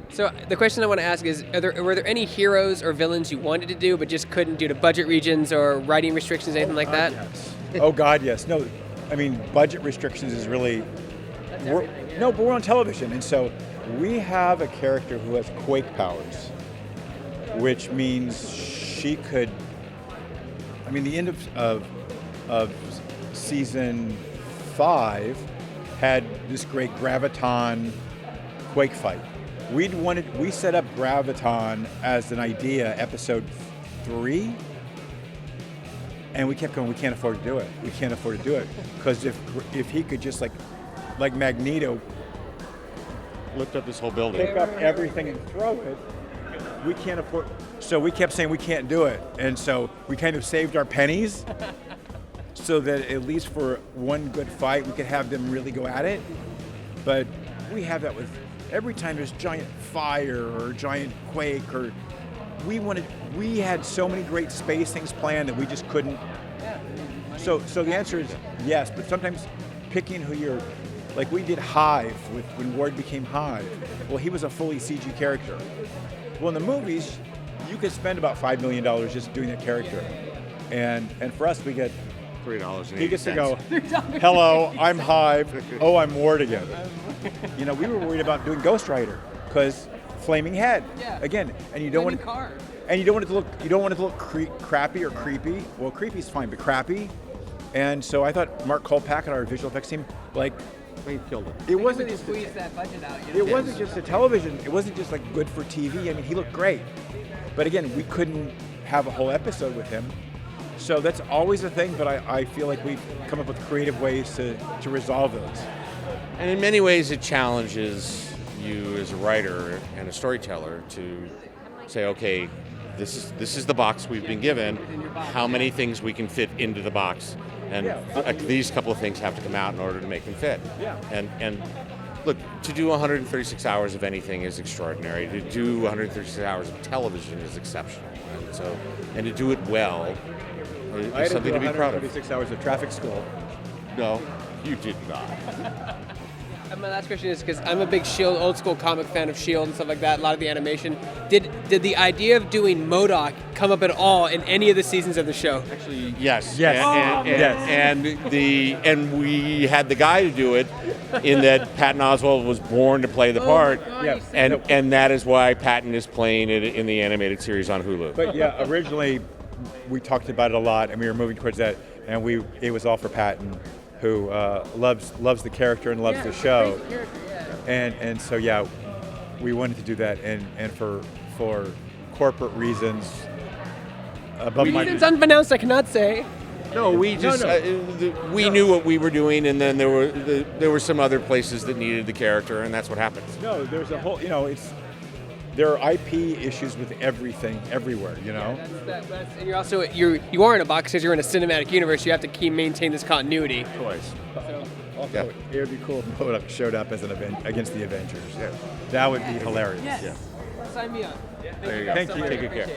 So the question I want to ask is, were there any heroes or villains you wanted to do but just couldn't due to budget regions or writing restrictions, anything like that? Yes. Oh God, yes. No, I mean budget restrictions is really. But we're on television, and so we have a character who has quake powers, which means she could. I mean, the end of season 5 had this great graviton quake fight. We set up graviton as an idea episode 3, and we kept going. We can't afford to do it. We can't afford to do it because if he could just like Magneto lift up this whole building, pick up everything and throw it, we can't afford. So we kept saying we can't do it, and so we kind of saved our pennies so that at least for one good fight we could have them really go at it. But we have that with. Every time there's giant fire or giant quake, or we had so many great space things planned that we just couldn't. So the answer is yes, but sometimes picking who you're, like we did Hive when Ward became Hive. Well, he was a fully CG character. Well, in the movies, you could spend about $5 million just doing that character, and for us we get $3.80. He gets to go, hello, I'm Hive. Oh, I'm Ward again. You know, we were worried about doing Ghost Rider because flaming head again, and you don't want it to look crappy or creepy. Well, creepy's fine, but crappy. And so I thought Mark Kolpak and our visual effects team, they killed it. It wasn't just squeeze that budget out. It wasn't just a television. It wasn't just like good for TV. I mean, he looked great, but again, we couldn't have a whole episode with him. So that's always a thing, but I feel like we've come up with creative ways to resolve those. And in many ways, it challenges you as a writer and a storyteller to say, okay, this is the box we've been given. How many things we can fit into the box, and these couple of things have to come out in order to make them fit. Yeah. And look, to do 136 hours of anything is extraordinary. To do 136 hours of television is exceptional, and to do it well is something to be proud of. 136 hours of traffic school. No, you did not. My last question is, because I'm a big S.H.I.E.L.D., old school comic fan of S.H.I.E.L.D. and stuff like that, a lot of the animation. Did the idea of doing MODOK come up at all in any of the seasons of the show? Actually, yes. Yes. And we had the guy to do it in that Patton Oswalt was born to play the part. Yeah. And that is why Patton is playing it in the animated series on Hulu. But yeah, originally we talked about it a lot, and we were moving towards that, and it was all for Patton, who loves the character and loves the show. Great character, yeah. And so we wanted to do that, and for corporate reasons, Reasons unbeknownst, I cannot say. No, we just we knew what we were doing, and then there were some other places that needed the character, and that's what happens. No, there's a whole, there are IP issues with everything, everywhere, And you are in a box because you're in a cinematic universe. You have to maintain this continuity. Of course. Also, it would be cool if MODOK showed up as an event against the Avengers. Yeah. That would be hilarious. Yes. Yeah. Sign me up. There you go. Thank you. Take good care.